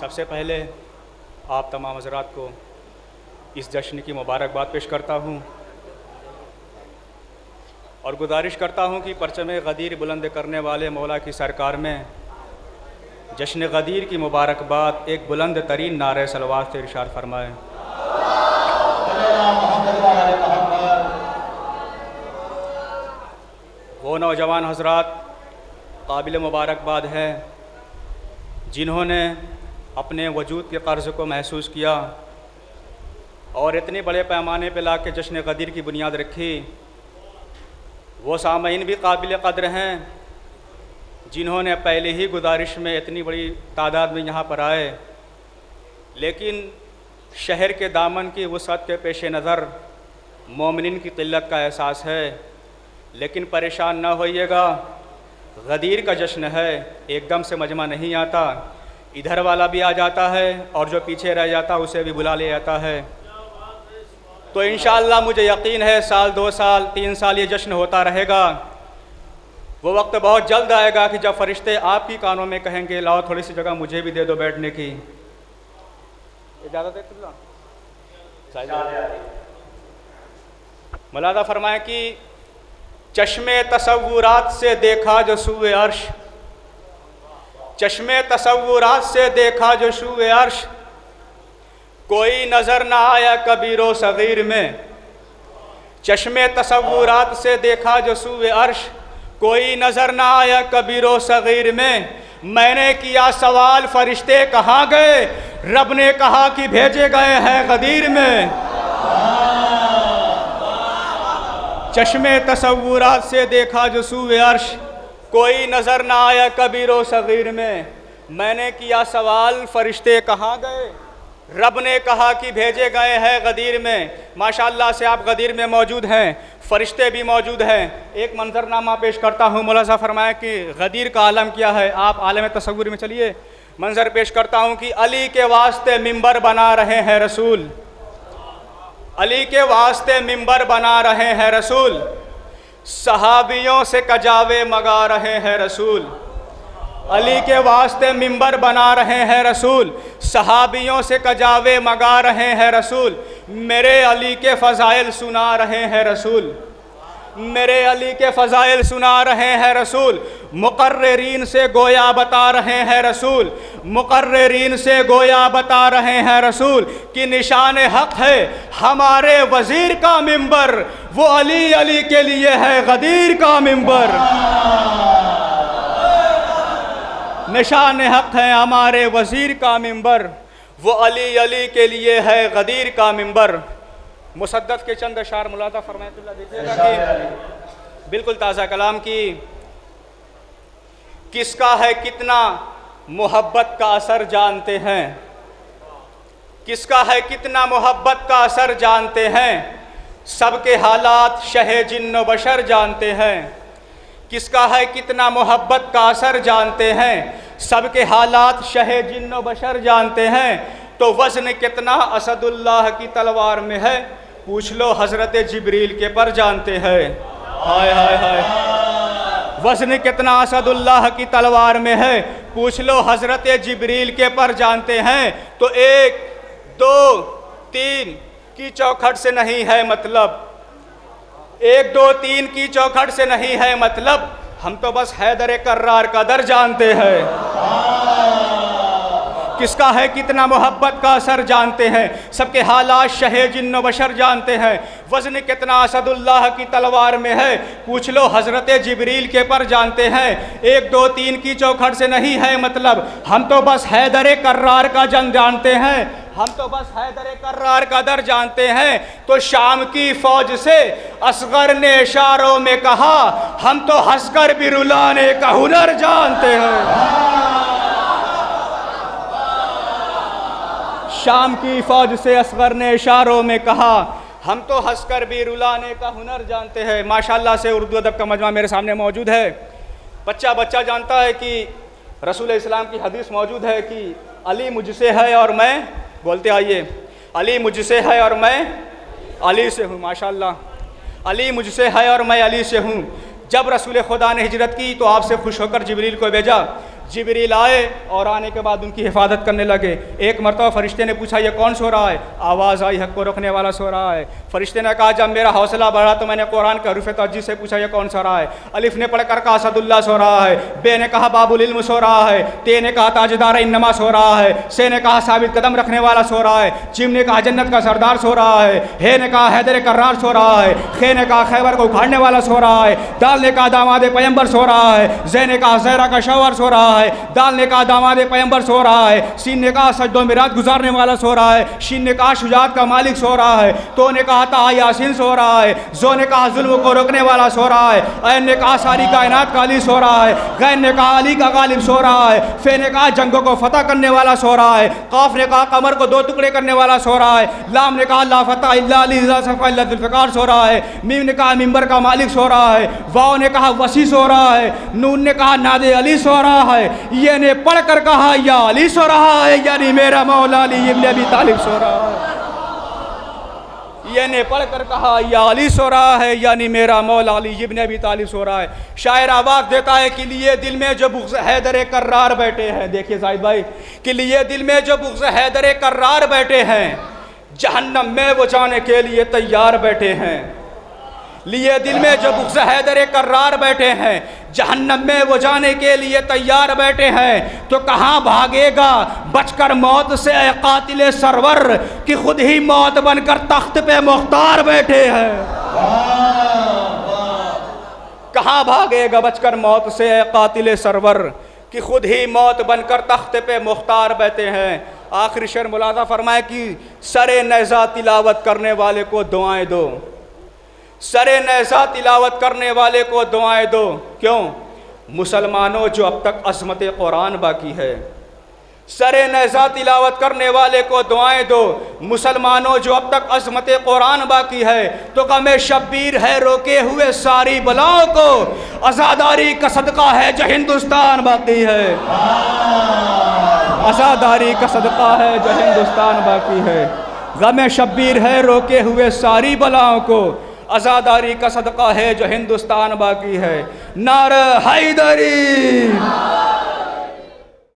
सबसे पहले आप तमाम हज़रात को इस जश्न की मुबारकबाद पेश करता हूँ और गुजारिश करता हूँ कि परचम गदीर बुलंद करने वाले मौला की सरकार में जश्न गदीर की मुबारकबाद एक बुलंद तरीन नारे सलवात से इरशाद फरमाएँ। वो नौजवान हज़रात काबिल मुबारकबाद है जिन्होंने अपने वजूद के कर्ज़ को महसूस किया और इतने बड़े पैमाने पर ला के जश्न गदीर की बुनियाद रखी। वो सामईन भी काबिल क़द्र हैं जिन्होंने पहले ही गुजारिश में इतनी बड़ी तादाद में यहाँ पर आए, लेकिन शहर के दामन की वसअत के पेश नज़र मोमिनीन की क़िल्लत का एहसास है। लेकिन परेशान न होइएगा, गदीर का जश्न है, एकदम से मजमा नहीं आता, इधर वाला भी आ जाता है और जो पीछे रह जाता उसे भी बुला ले जाता है। तो इंशाअल्लाह मुझे यकीन है साल 2 साल 3 साल ये जश्न होता रहेगा। वो वक्त बहुत जल्द आएगा कि जब फरिश्ते आपकी कानों में कहेंगे लाओ थोड़ी सी जगह मुझे भी दे दो बैठने की। इजाज़त है? मुलादा फरमाएं कि चश्मे तसव्वुरात से देखा जो सूए अर्श, चश्मे तसव्वुरात से देखा जो सूए अर्श, कोई नज़र ना आया कबीरो सगीर में। चश्मे तसव्वुरात से देखा जो सूए अर्श, कोई नज़र ना आया कबीरो सगीर में। मैंने किया सवाल फरिश्ते कहाँ गए, रब ने कहा कि भेजे गए हैं गदीर में। चश्मे तसव्वुरात से देखा जो सूए अर्श, कोई नज़र ना आया कबीरो सगीर में। मैंने किया सवाल फरिश्ते कहाँ गए, रब ने कहा कि भेजे गए हैं गदीर में। माशाअल्लाह से आप गदीर में मौजूद हैं, फरिश्ते भी मौजूद हैं। एक मंजरनामा पेश करता हूँ। मौला साहब फरमाया कि गदीर का आलम क्या है, आप आलम तसव्वुर में चलिए। मंजर पेश करता हूँ कि अली के वास्ते मिंबर बना रहे हैं रसूल, अली के वास्ते मिंबर बना रहे हैं रसूल, सहाबियों से कजावे मगा रहे हैं रसूल। अली के वास्ते मिंबर बना रहे हैं रसूल, सहाबियों से कजावे मगा रहे हैं रसूल। मेरे अली के फ़ज़ाइल सुना रहे हैं रसूल, मेरे अली के फ़ज़ाइल सुना रहे हैं रसूल। मुक़र्रिरीन से गोया बता रहे हैं रसूल, मुक़र्रिरीन से गोया बता रहे हैं रसूल कि निशान हक़ है हमारे वज़ीर का मिंबर, वो अली अली के लिए है गदीर का मिंबर। निशान हक़ है हमारे वज़ीर का मिंबर, वो अली अली के लिए है गदीर का मिंबर। मुसद्दद के चंद अशार मुलादा फरमाएतुल्लाह देखिएगा कि बिल्कुल ताज़ा कलाम की किसका है कितना मोहब्बत का असर जानते हैं, किसका है कितना मोहब्बत का असर जानते हैं। सबके हालात शहे जिन्न बशर जानते हैं, किसका है कितना मोहब्बत का असर जानते हैं। सबके हालात शहे जिन्न बशर जानते हैं। तो वज़न कितना असदुल्लाह की तलवार में है, पूछ लो हज़रत जिब्रील के पर जानते हैं। हाय हाय हाय, वज़न कितना असदुल्लाह की तलवार में है, पूछ लो हज़रत जिब्रील के पर जानते हैं। तो 1 2 3 की चौखट से नहीं है मतलब, 1 2 3 की चौखट से नहीं है मतलब, हम तो बस हैदर कर्रार का दर जानते हैं। किसका है कितना मोहब्बत का असर जानते हैं। सबके हालात शहे जिन्न बशर जानते हैं। वज़न कितना असदुल्लाह की तलवार में है, पूछ लो हज़रत जिब्रील के पर जानते हैं। 1 2 3 की चौखट से नहीं है मतलब, हम तो बस हैदर कर्रार का जन जानते हैं, हम तो बस हैदर कर्रार का दर जानते हैं। तो शाम की फौज से असगर ने इशारों में कहा, हम तो हंसकर भी रुलाने का हुनर जानते हैं। शाम की फौज से असगर ने इशारों में कहा, हम तो हंसकर भी रुलाने का हुनर जानते हैं। माशाअल्लाह से उर्दू अदब का मजमा मेरे सामने मौजूद है। बच्चा बच्चा जानता है कि रसूल इस्लाम की हदीस मौजूद है कि अली मुझसे है और मैं, बोलते आइए, अली मुझसे है और मैं अली से हूँ। माशाअल्लाह, अली मुझसे है और मैं अली से हूँ। जब रसूल खुदा ने हिजरत की तो आपसे खुश होकर जिब्रील को भेजा। जिब्रील आए और आने के बाद उनकी हिफाजत करने लगे। एक मरतबा फरिश्ते ने पूछा ये कौन सो रहा है? आवाज़ आई हक़ को रखने वाला सो रहा है। फरिश्ते ने कहा जब मेरा हौसला बढ़ा तो मैंने कुरान के हरूफ तवज्जुह से पूछा ये कौन सो रहा है? अलिफ ने पढ़कर कहा असदुल्ला सो रहा है, बे ने कहा बाबुल इल्म सो रहा है, ते ने कहा ताजदार इन्नमा सो रहा है, से ने कहा साबित कदम रखने वाला सो रहा है, जिम ने कहा जन्नत का सरदार सो रहा है, हे ने कहा हैदर कर्रार सो रहा है, खे ने कहा खैबर को उखाड़ने वाला सो रहा है, दाल ने कहा दामाद पैगंबर सो रहा है, जै ने कहा ज़हरा का शौहर सो रहा है, दाल ने कहा दामाद पैगंबर सो रहा है, सीन ने कहा सजदो मिराज गुजारने वाला सो रहा है, शीन ने कहा शुजात का मालिक सो रहा है, तो ने कहा ता यासीन सो रहा है, जो ने कहा जुल्म को रोकने वाला सो रहा है, ऐन ने कहा सारी कायनात का अली सो रहा है, गैन ने कहा अली का गालिब सो रहा है, फे ने कहा जंगों को फतह करने वाला सो रहा है, काफ ने कहा कमर को दो टुकड़े करने वाला सो रहा है, लाम ने कहा ला फतह इल्ला अली ज़ुल्फ़िकार सो रहा है, मीम ने कहा मिंबर का मालिक सो रहा है, वाव ने कहा वसी सो रहा है, नून ने कहा नादे अली सो रहा है, ये ने पढ़कर कहा या अली सो रहा है, यानी मेरा मौला अली इब्न अबी तालिब सो रहा है। ये ने पढ़कर कहा या अली सो रहा है, यानी मेरा मौला अली इब्न अबी तालिब सो रहा है। शायर आवाज़ देता है कि लिए दिल में जो बुग़्ज़ हैदर कर्रार बैठे हैं, देखिए जाहिद भाई, कि लिए दिल में जो बुग़्ज़ हैदर कर्रार बैठे हैं, जहन्नम में वो जाने के लिए तैयार बैठे हैं। लिए दिल में जो बुग़्ज़ हैदर कर्रार बैठे हैं, जहन्नम में वो जाने के लिए तैयार बैठे हैं, तो कहाँ भागेगा बचकर मौत से ए कातिल सरवर, कि खुद ही मौत बनकर तख्त पे मुख्तार बैठे हैं। कहाँ भागेगा बचकर मौत से ए कातिल सरवर, कि खुद ही मौत बनकर तख्त पे मुख्तार बैठे हैं। आखिरी शेर मुलाज़ा फरमाए कि सरे नेज़ा तिलावत करने वाले को दुआएं दो, सरे नेज़ा तिलावत करने वाले को दुआएं दो। क्यों? मुसलमानों जो अब तक अज़मत कुरान बाकी है, सरे नेज़ा तिलावत करने वाले को दुआएं दो। मुसलमानों जो अब तक अज़मत कुरान बाकी है, तो गमे शब्बीर है रोके हुए सारी बलाओं को, आज़ादारी का सदका है जो हिंदुस्तान बाकी है, आज़ादारी का सदका है जो हिंदुस्तान बाकी है। गमे शब्बीर है रोके हुए सारी बलाओं को, आज़ादारी का सदका है जो हिंदुस्तान बाकी है। नारा हैदरी।